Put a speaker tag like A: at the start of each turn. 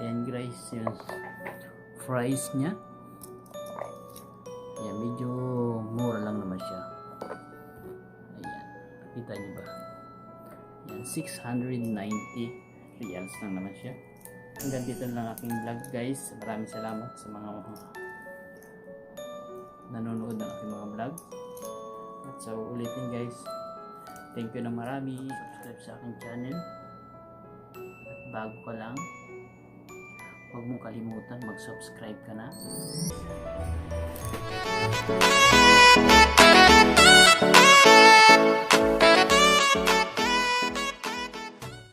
A: Ayan guys, yung fries niya. Ayan, medyo mura lang naman siya. Ayan, kita niyo ba? Ayan, 690 reals lang naman siya. Hanggang dito lang aking vlog guys. Maraming salamat sa mga nanonood ng aking mga vlog. At sa ulitin guys, thank you na marami. Subscribe sa aking channel. At bago ka lang, huwag mong kalimutan mag-subscribe ka na.